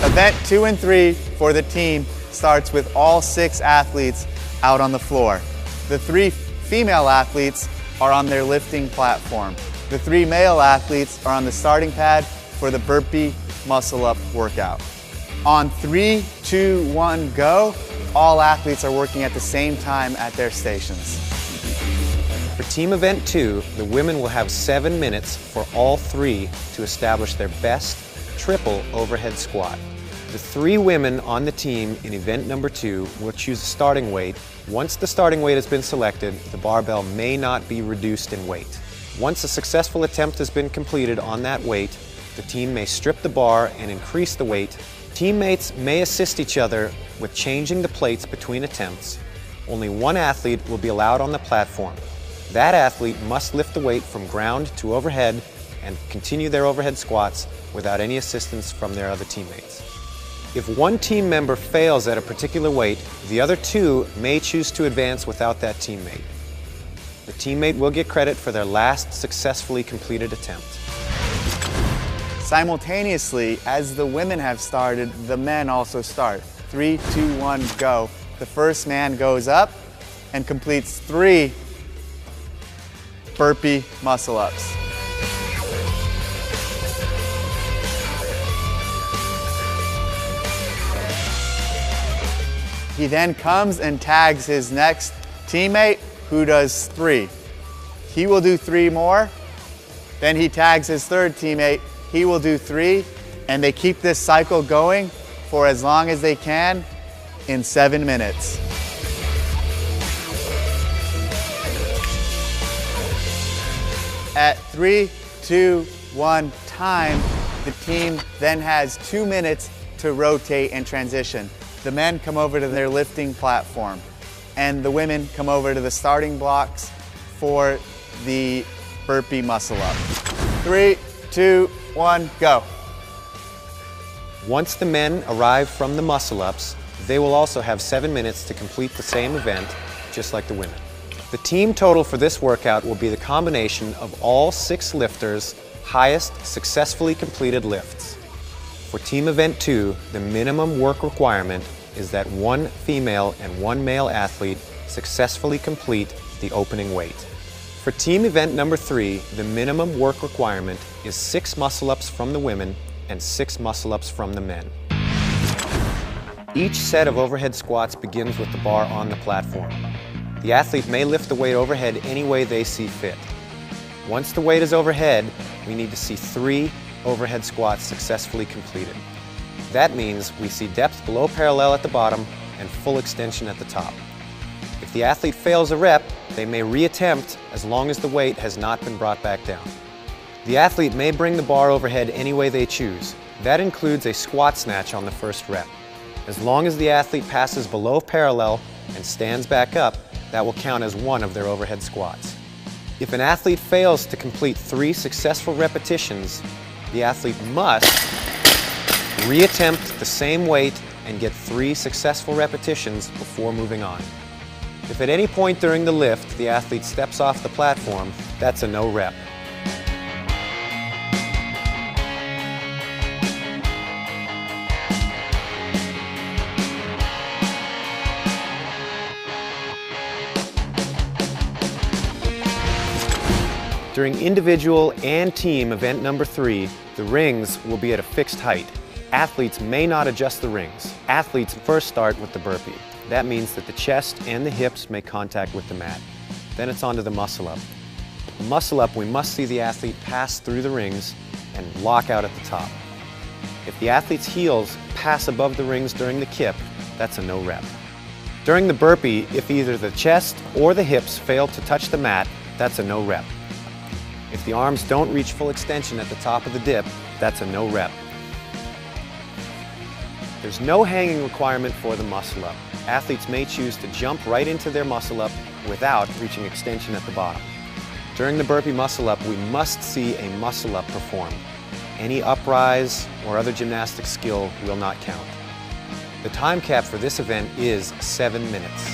Event 2 and 3 for the team starts with all 6 athletes out on the floor. The 3 female athletes are on their lifting platform. The 3 male athletes are on the starting pad for the burpee muscle-up workout. On 3, 2, 1, go, all athletes are working at the same time at their stations. For Team Event 2, the women will have 7 minutes for all 3 to establish their best triple overhead squat. The 3 women on the team in event number 2 will choose a starting weight. Once the starting weight has been selected, the barbell may not be reduced in weight. Once a successful attempt has been completed on that weight, the team may strip the bar and increase the weight. Teammates may assist each other with changing the plates between attempts. Only one athlete will be allowed on the platform. That athlete must lift the weight from ground to overhead and continue their overhead squats without any assistance from their other teammates. If one team member fails at a particular weight, the other 2 may choose to advance without that teammate. The teammate will get credit for their last successfully completed attempt. Simultaneously, as the women have started, the men also start. 3, 2, 1, go. The first man goes up and completes 3 burpee muscle-ups. He then comes and tags his next teammate who does 3. He will do 3 more, then he tags his third teammate, he will do 3, and they keep this cycle going for as long as they can in 7 minutes. At 3, 2, 1 time, the team then has 2 minutes to rotate and transition. The men come over to their lifting platform, and the women come over to the starting blocks for the burpee muscle-up. 3, 2, 1, go. Once the men arrive from the muscle-ups, they will also have 7 minutes to complete the same event, just like the women. The team total for this workout will be the combination of all 6 lifters' highest successfully completed lifts. For Team Event 2, the minimum work requirement is that 1 female and 1 male athlete successfully complete the opening weight. For Team Event number 3, the minimum work requirement is 6 muscle-ups from the women and 6 muscle-ups from the men. Each set of overhead squats begins with the bar on the platform. The athlete may lift the weight overhead any way they see fit. Once the weight is overhead, we need to see 3 overhead squats successfully completed. That means we see depth below parallel at the bottom and full extension at the top. If the athlete fails a rep, they may reattempt as long as the weight has not been brought back down. The athlete may bring the bar overhead any way they choose. That includes a squat snatch on the first rep. As long as the athlete passes below parallel and stands back up, that will count as one of their overhead squats. If an athlete fails to complete 3 successful repetitions, the athlete must reattempt the same weight and get 3 successful repetitions before moving on. If at any point during the lift the athlete steps off the platform, that's a no rep. During individual and team event number 3, the rings will be at a fixed height. Athletes may not adjust the rings. Athletes first start with the burpee. That means that the chest and the hips make contact with the mat. Then it's on to the muscle-up. The muscle-up, we must see the athlete pass through the rings and lock out at the top. If the athlete's heels pass above the rings during the kip, that's a no rep. During the burpee, if either the chest or the hips fail to touch the mat, that's a no rep. If the arms don't reach full extension at the top of the dip, that's a no rep. There's no hanging requirement for the muscle-up. Athletes may choose to jump right into their muscle-up without reaching extension at the bottom. During the burpee muscle-up, we must see a muscle-up performed. Any uprise or other gymnastic skill will not count. The time cap for this event is 7 minutes.